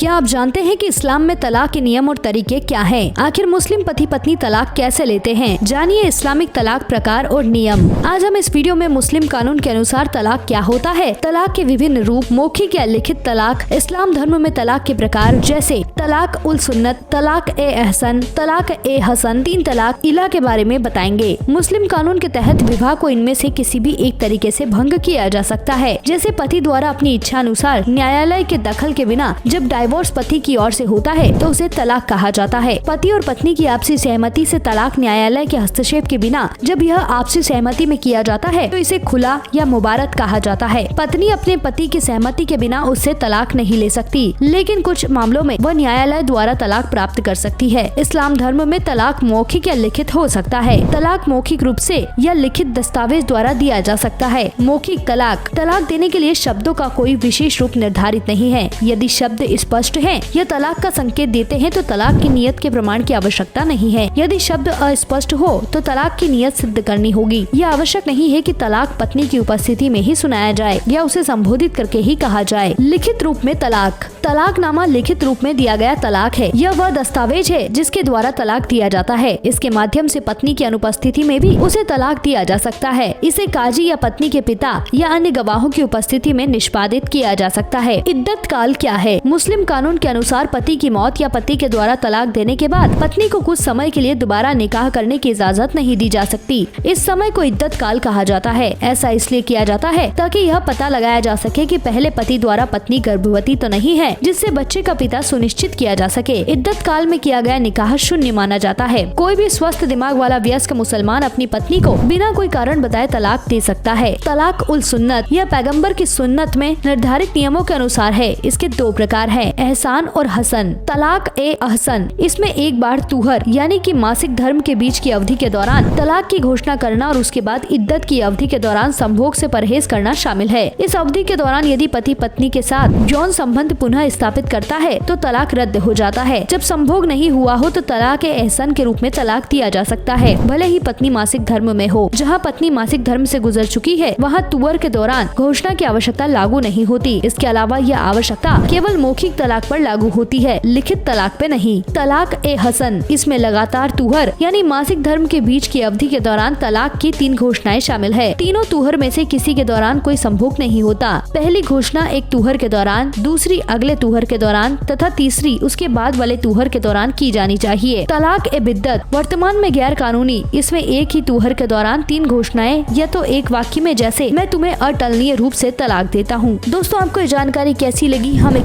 क्या आप जानते हैं कि इस्लाम में तलाक के नियम और तरीके क्या हैं? आखिर मुस्लिम पति पत्नी तलाक कैसे लेते हैं? जानिए इस्लामिक तलाक प्रकार और नियम। आज हम इस वीडियो में मुस्लिम कानून के अनुसार तलाक क्या होता है, तलाक के विभिन्न रूप, मौखिक या लिखित तलाक, इस्लाम धर्म में तलाक के प्रकार जैसे तलाक उल सुन्नत, तलाक ए एहसन, तलाक ए हसन, 3 तलाक इला के बारे में बताएंगे। मुस्लिम कानून के तहत विवाह को इनमें से किसी भी एक तरीके से भंग किया जा सकता है, जैसे पति द्वारा अपनी इच्छा अनुसार न्यायालय के दखल के बिना जब डाइवोर्स पति की ओर से होता है तो उसे तलाक कहा जाता है। पति और पत्नी की आपसी सहमति से तलाक न्यायालय के हस्तक्षेप के बिना जब यह आपसी सहमति में किया जाता है तो इसे खुला या मुबारक कहा जाता है। पत्नी अपने पति की सहमति के बिना उससे तलाक नहीं ले सकती, लेकिन कुछ मामलों में वह न्यायालय द्वारा तलाक प्राप्त कर सकती है। इस्लाम धर्म में तलाक मौखिक या लिखित हो सकता है। तलाक मौखिक रूप से या लिखित दस्तावेज द्वारा दिया जा सकता है। मौखिक तलाक, तलाक देने के लिए शब्दों का कोई विशेष रूप निर्धारित नहीं है। यदि शब्द स्पष्ट हैं या तलाक का संकेत देते हैं तो तलाक की नियत के प्रमाण की आवश्यकता नहीं है। यदि शब्द अस्पष्ट हो तो तलाक की नियत सिद्ध करनी होगी। यह आवश्यक नहीं है कि तलाक पत्नी की उपस्थिति में ही सुनाया जाए या उसे संबोधित करके ही कहा जाए। लिखित रूप में तलाक, तलाकनामा लिखित रूप में दिया गया तलाक है। यह वह दस्तावेज है जिसके द्वारा तलाक दिया जाता है। इसके माध्यम से पत्नी की अनुपस्थिति में भी उसे तलाक दिया जा सकता है। इसे काजी या पत्नी के पिता या अन्य गवाहों की उपस्थिति में निष्पादित किया जा सकता है। इद्दत काल क्या है? मुस्लिम कानून के अनुसार पति की मौत या पति के द्वारा तलाक देने के बाद पत्नी को कुछ समय के लिए दोबारा निकाह करने की इजाजत नहीं दी जा सकती। इस समय को इद्दत काल कहा जाता है। ऐसा इसलिए किया जाता है ताकि यह पता लगाया जा सके कि पहले पति द्वारा पत्नी गर्भवती तो नहीं है, जिससे बच्चे का पिता सुनिश्चित किया जा सके। इद्दत काल में किया गया निकाह शून्य माना जाता है। कोई भी स्वस्थ दिमाग वाला वयस्क मुसलमान अपनी पत्नी को बिना कोई कारण बताए तलाक दे सकता है। तलाक उल सुन्नत यह पैगम्बर की सुन्नत में निर्धारित नियमों के अनुसार है। इसके 2 प्रकार हैं, एहसान और हसन। तलाक ए अहसन, इसमें एक बार तुहर यानी कि मासिक धर्म के बीच की अवधि के दौरान तलाक की घोषणा करना और उसके बाद इद्दत की अवधि के दौरान संभोग से परहेज करना शामिल है। इस अवधि के दौरान यदि पति पत्नी के साथ यौन संबंध पुनः स्थापित करता है तो तलाक रद्द हो जाता है। जब संभोग नहीं हुआ हो तो तलाक ए एहसन के रूप में तलाक दिया जा सकता है, भले ही पत्नी मासिक धर्म में हो। जहाँ पत्नी मासिक धर्म से गुजर चुकी है वहाँ तुअर के दौरान घोषणा की आवश्यकता लागू नहीं होती। इसके अलावा यह आवश्यकता केवल मौखिक तलाक पर लागू होती है, लिखित तलाक पे नहीं। तलाक ए हसन, इसमें लगातार तुहर यानी मासिक धर्म के बीच की अवधि के दौरान तलाक की 3 घोषणाएं शामिल है। तीनों तुहर में से किसी के दौरान कोई संभोग नहीं होता। पहली घोषणा एक तुहर के दौरान, दूसरी अगले तुहर के दौरान तथा तीसरी उसके बाद वाले तुहर के दौरान की जानी चाहिए। तलाक ए बिद्दत वर्तमान में गैर कानूनी, इसमें एक ही तुहर के दौरान 3 घोषणाएं या तो एक वाक्य में, जैसे मैं तुम्हें अटलनीय रूप से तलाक देता हूँ। दोस्तों, आपको ये जानकारी कैसी लगी हमें